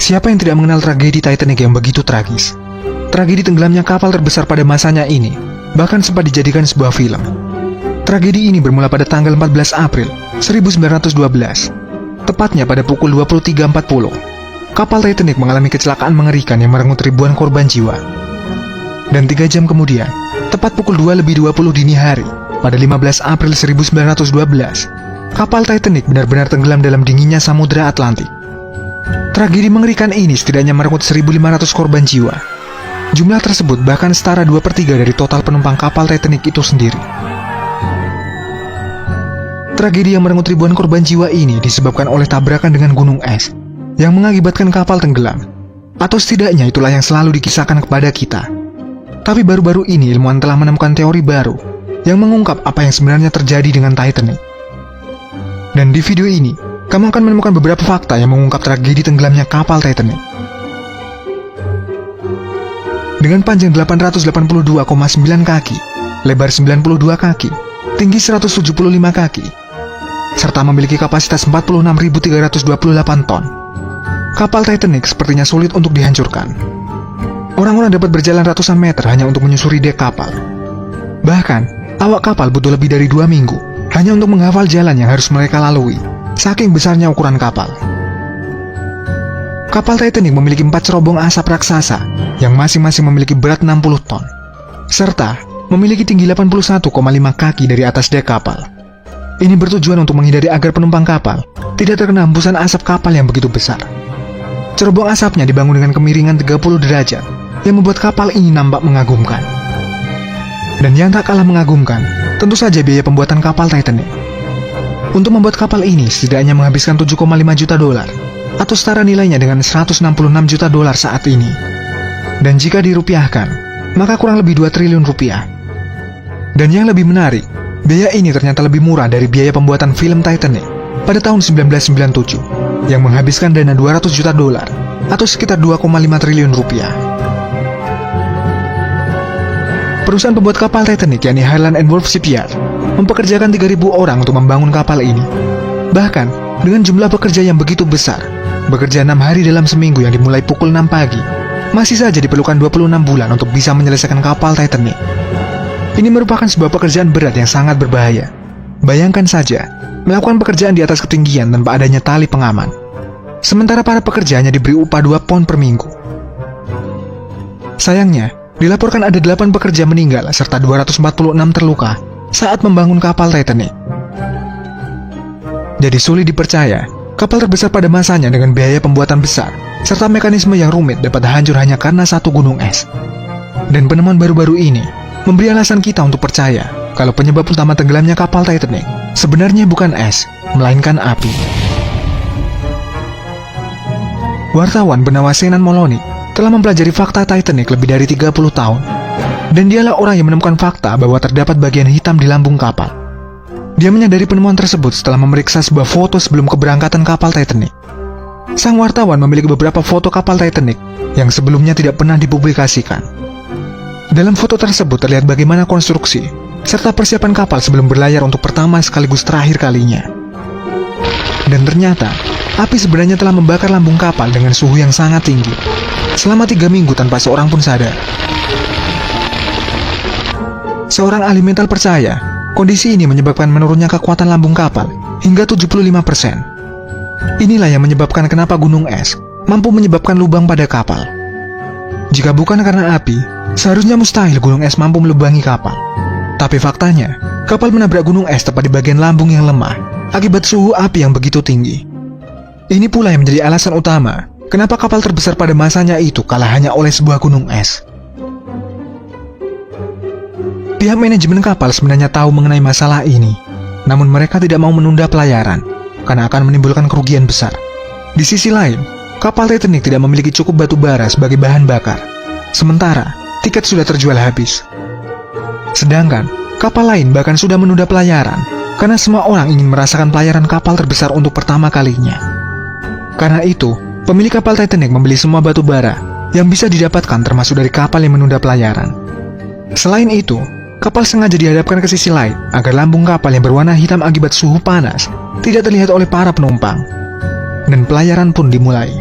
Siapa yang tidak mengenal tragedi Titanic yang begitu tragis? Tragedi tenggelamnya kapal terbesar pada masanya ini bahkan sempat dijadikan sebuah film. Tragedi ini bermula pada tanggal 14 April 1912. Tepatnya pada pukul 23.40. Kapal Titanic mengalami kecelakaan mengerikan yang merenggut ribuan korban jiwa. Dan 3 jam kemudian, tepat pukul 2:20 dini hari, pada 15 April 1912, kapal Titanic benar-benar tenggelam dalam dinginnya Samudra Atlantik. Tragedi mengerikan ini setidaknya merenggut 1.500 korban jiwa. Jumlah tersebut bahkan setara 2/3 dari total penumpang kapal Titanic itu sendiri. Tragedi yang merenggut ribuan korban jiwa ini disebabkan oleh tabrakan dengan gunung es yang mengakibatkan kapal tenggelam. Atau setidaknya itulah yang selalu dikisahkan kepada kita. Tapi baru-baru ini ilmuwan telah menemukan teori baru yang mengungkap apa yang sebenarnya terjadi dengan Titanic. Dan di video ini, kamu akan menemukan beberapa fakta yang mengungkap tragedi tenggelamnya kapal Titanic. Dengan panjang 882,9 kaki, lebar 92 kaki, tinggi 175 kaki, serta memiliki kapasitas 46.328 ton, kapal Titanic sepertinya sulit untuk dihancurkan. Orang-orang dapat berjalan ratusan meter hanya untuk menyusuri dek kapal. Bahkan, awak kapal butuh lebih dari 2 minggu hanya untuk menghafal jalan yang harus mereka lalui, saking besarnya ukuran kapal. Kapal Titanic memiliki 4 cerobong asap raksasa yang masing-masing memiliki berat 60 ton, serta memiliki tinggi 81,5 kaki dari atas dek kapal. Ini bertujuan untuk menghindari agar penumpang kapal tidak terkena hembusan asap kapal yang begitu besar. Cerobong asapnya dibangun dengan kemiringan 30 derajat yang membuat kapal ini nampak mengagumkan. Dan yang tak kalah mengagumkan, tentu saja biaya pembuatan kapal Titanic. Untuk membuat kapal ini setidaknya menghabiskan 7,5 juta dolar, atau setara nilainya dengan 166 juta dolar saat ini. Dan jika dirupiahkan, maka kurang lebih 2 triliun rupiah. Dan yang lebih menarik, biaya ini ternyata lebih murah dari biaya pembuatan film Titanic pada tahun 1997, yang menghabiskan dana 200 juta dolar, atau sekitar 2,5 triliun rupiah. Perusahaan pembuat kapal Titanic, yakni Harland & Wolff Shipyard, mempekerjakan 3.000 orang untuk membangun kapal ini. Bahkan, dengan jumlah pekerja yang begitu besar, bekerja 6 hari dalam seminggu yang dimulai pukul 6 pagi, masih saja diperlukan 26 bulan untuk bisa menyelesaikan kapal Titanic. Ini merupakan sebuah pekerjaan berat yang sangat berbahaya. Bayangkan saja, melakukan pekerjaan di atas ketinggian tanpa adanya tali pengaman. Sementara para pekerja hanya diberi upah 2 pound per minggu. Sayangnya, dilaporkan ada 8 pekerja meninggal serta 246 terluka saat membangun kapal Titanic. Jadi sulit dipercaya, kapal terbesar pada masanya dengan biaya pembuatan besar serta mekanisme yang rumit dapat hancur hanya karena satu gunung es. Dan penemuan baru-baru ini memberi alasan kita untuk percaya kalau penyebab utama tenggelamnya kapal Titanic sebenarnya bukan es, melainkan api. Wartawan bernama Shannon Moloney telah mempelajari fakta Titanic lebih dari 30 tahun. Dan dialah orang yang menemukan fakta bahwa terdapat bagian hitam di lambung kapal. Dia menyadari penemuan tersebut setelah memeriksa sebuah foto sebelum keberangkatan kapal Titanic. Sang wartawan memiliki beberapa foto kapal Titanic yang sebelumnya tidak pernah dipublikasikan. Dalam foto tersebut terlihat bagaimana konstruksi serta persiapan kapal sebelum berlayar untuk pertama sekaligus terakhir kalinya. Dan ternyata, api sebenarnya telah membakar lambung kapal dengan suhu yang sangat tinggi selama 3 minggu tanpa seorang pun sadar. Seorang ahli mental percaya, kondisi ini menyebabkan menurunnya kekuatan lambung kapal hingga 75%. Inilah yang menyebabkan kenapa gunung es mampu menyebabkan lubang pada kapal. Jika bukan karena api, seharusnya mustahil gunung es mampu melubangi kapal. Tapi faktanya, kapal menabrak gunung es tepat di bagian lambung yang lemah akibat suhu api yang begitu tinggi. Ini pula yang menjadi alasan utama kenapa kapal terbesar pada masanya itu kalah hanya oleh sebuah gunung es. Pihak manajemen kapal sebenarnya tahu mengenai masalah ini, namun mereka tidak mau menunda pelayaran karena akan menimbulkan kerugian besar. Di sisi lain, kapal Titanic tidak memiliki cukup batu bara sebagai bahan bakar, sementara tiket sudah terjual habis. Sedangkan kapal lain bahkan sudah menunda pelayaran karena semua orang ingin merasakan pelayaran kapal terbesar untuk pertama kalinya. Karena itu, pemilik kapal Titanic membeli semua batu bara yang bisa didapatkan termasuk dari kapal yang menunda pelayaran. Selain itu, kapal sengaja dihadapkan ke sisi lain agar lambung kapal yang berwarna hitam akibat suhu panas tidak terlihat oleh para penumpang. Dan pelayaran pun dimulai.